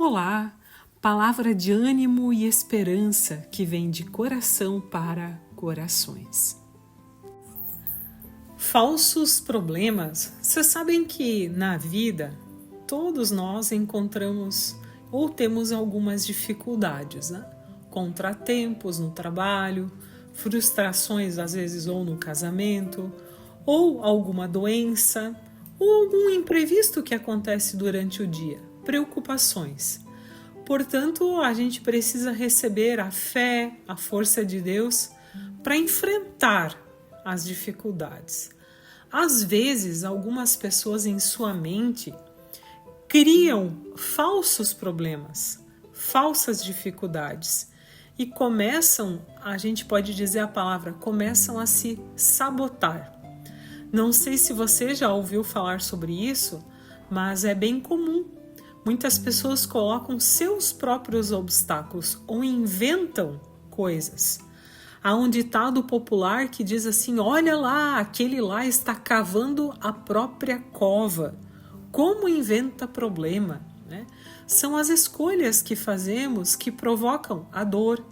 Olá, palavra de ânimo e esperança que vem de coração para corações. Falsos problemas. Vocês sabem que na vida todos nós encontramos ou temos algumas dificuldades, né? Contratempos no trabalho, frustrações às vezes ou no casamento, ou alguma doença, ou algum imprevisto que acontece durante o dia. Preocupações. Portanto, a gente precisa receber a fé, a força de Deus para enfrentar as dificuldades. Às vezes, algumas pessoas em sua mente criam falsos problemas, falsas dificuldades e começam, a gente pode dizer a palavra, começam a se sabotar. Não sei se você já ouviu falar sobre isso, mas é bem comum. Muitas pessoas colocam seus próprios obstáculos ou inventam coisas. Há um ditado popular que diz assim: olha lá, aquele lá está cavando a própria cova. Como inventa problema, né? São as escolhas que fazemos que provocam a dor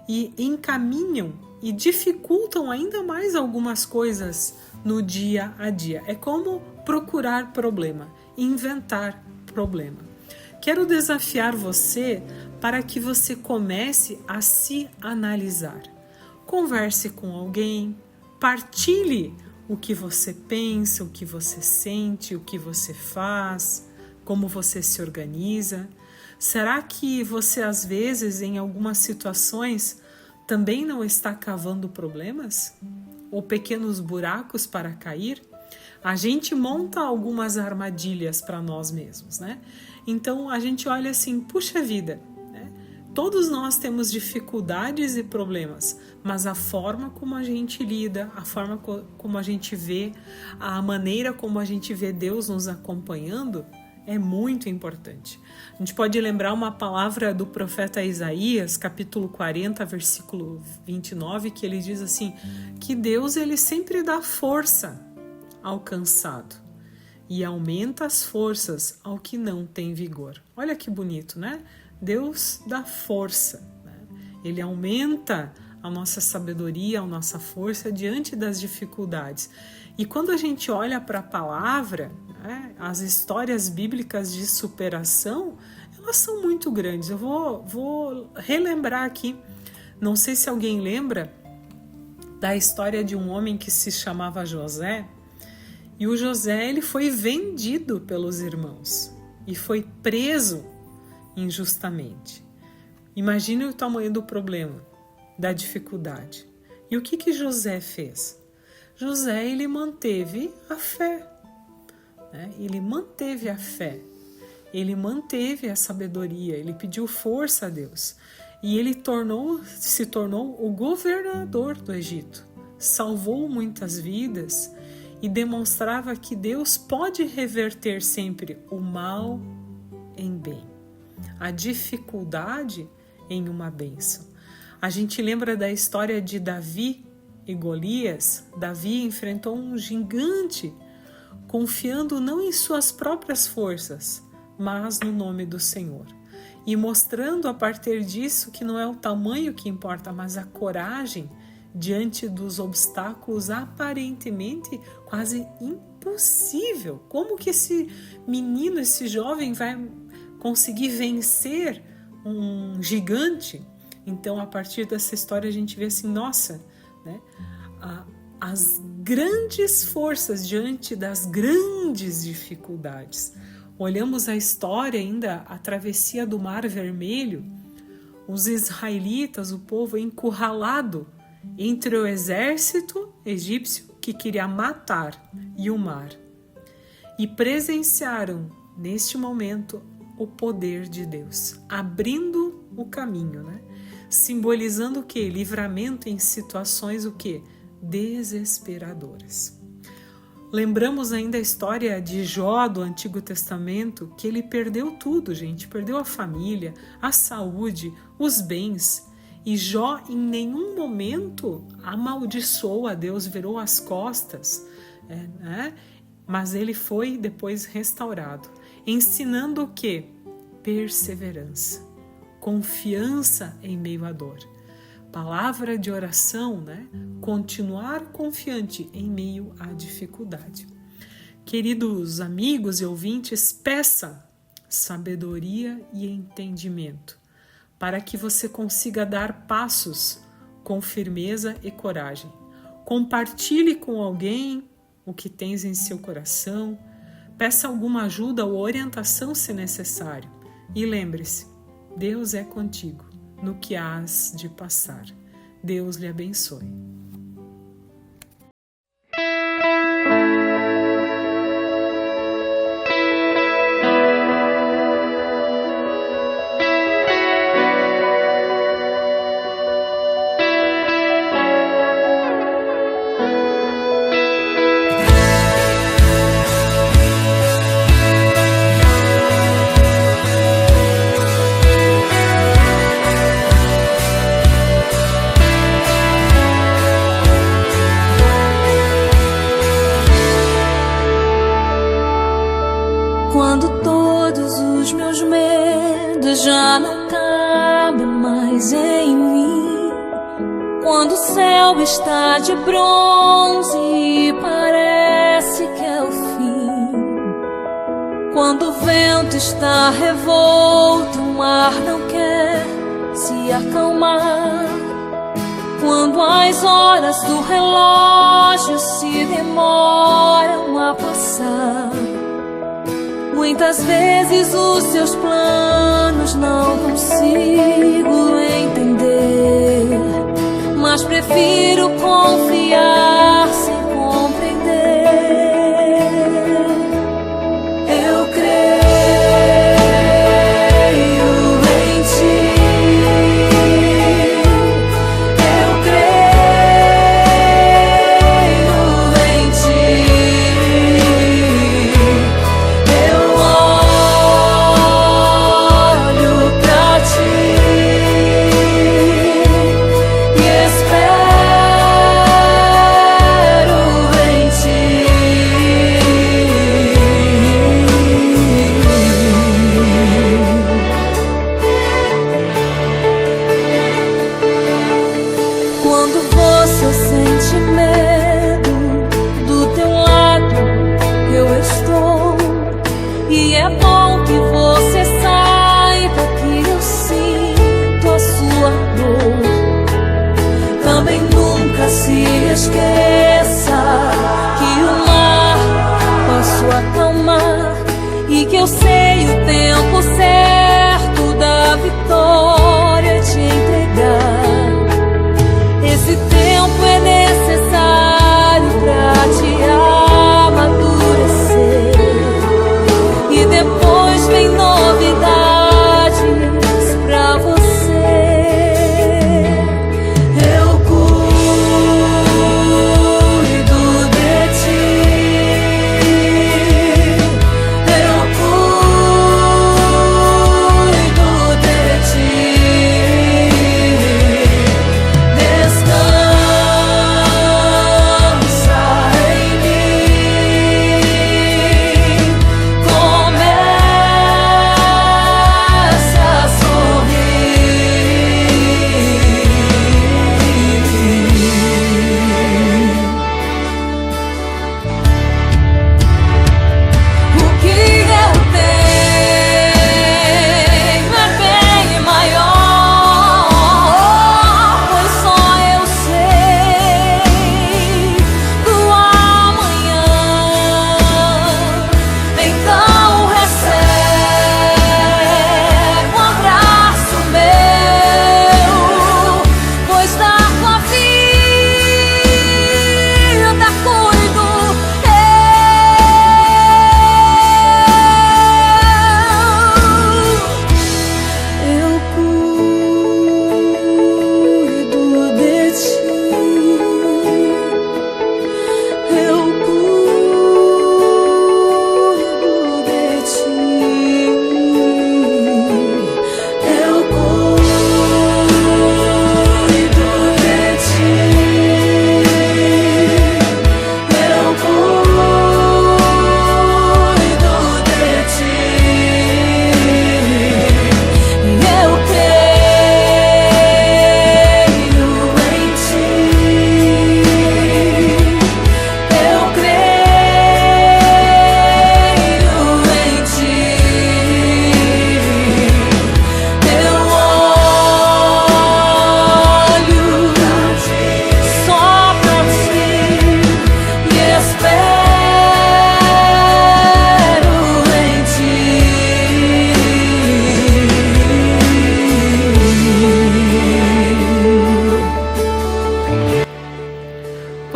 e encaminham e dificultam ainda mais algumas coisas no dia a dia. É como procurar problema, inventar problema. Quero desafiar você para que você comece a se analisar. Converse com alguém, partilhe o que você pensa, o que você sente, o que você faz, como você se organiza. Será que você, às vezes, em algumas situações, também não está cavando problemas? Ou pequenos buracos para cair? A gente monta algumas armadilhas para nós mesmos, né? Então a gente olha assim, puxa vida, né? Todos nós temos dificuldades e problemas, mas a forma como a gente lida, a forma como a gente vê, a maneira como a gente vê Deus nos acompanhando é muito importante. A gente pode lembrar uma palavra do profeta Isaías, capítulo 40, versículo 29, que ele diz assim, que Deus ele sempre dá força ao cansado e aumenta as forças ao que não tem vigor. Olha que bonito, né? Deus dá força, né? Ele aumenta a nossa sabedoria, a nossa força diante das dificuldades. E quando a gente olha para a palavra, né, as histórias bíblicas de superação, elas são muito grandes. Eu vou relembrar aqui, não sei se alguém lembra da história de um homem que se chamava José. E o José ele foi vendido pelos irmãos e foi preso injustamente. Imagine o tamanho do problema, da dificuldade. E o que José fez? José ele manteve a fé, né? Ele manteve a fé, ele manteve a sabedoria, ele pediu força a Deus e ele se tornou o governador do Egito, salvou muitas vidas e demonstrava que Deus pode reverter sempre o mal em bem, a dificuldade em uma bênção. A gente lembra da história de Davi e Golias. Davi enfrentou um gigante, confiando não em suas próprias forças, mas no nome do Senhor. E mostrando a partir disso que não é o tamanho que importa, mas a coragem diante dos obstáculos aparentemente quase impossível. Como que esse menino, esse jovem vai conseguir vencer um gigante? Então, a partir dessa história a gente vê assim, nossa, né? As grandes forças diante das grandes dificuldades. Olhamos a história ainda, a travessia do Mar Vermelho, os israelitas, o povo encurralado entre o exército egípcio que queria matar e o mar. E presenciaram, neste momento, o poder de Deus, abrindo o caminho, né? Simbolizando o quê? Livramento em situações o quê? Desesperadoras. Lembramos ainda a história de Jó do Antigo Testamento, que ele perdeu tudo, gente. Perdeu a família, a saúde, os bens. E Jó em nenhum momento amaldiçoou a Deus, virou as costas, né? Mas ele foi depois restaurado, ensinando o quê? perseverança, confiança em meio à dor. Palavra de oração, né? Continuar confiante em meio à dificuldade. Queridos amigos e ouvintes, peça sabedoria e entendimento para que você consiga dar passos com firmeza e coragem. Compartilhe com alguém o que tens em seu coração, peça alguma ajuda ou orientação se necessário. E lembre-se, Deus é contigo no que hás de passar. Deus lhe abençoe. Quando todos os meus medos já não cabem mais em mim, quando o céu está de bronze e parece que é o fim, quando o vento está revolto, o mar não quer se acalmar, quando as horas do relógio se demoram a passar, muitas vezes os seus planos não consigo entender, mas prefiro confiar sem compreender. Eu creio em ti, eu creio em ti. Espero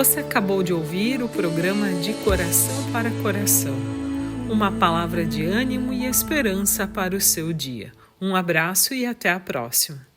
Você acabou de ouvir o programa De Coração para Coração. Uma palavra de ânimo e esperança para o seu dia. Um abraço e até a próxima.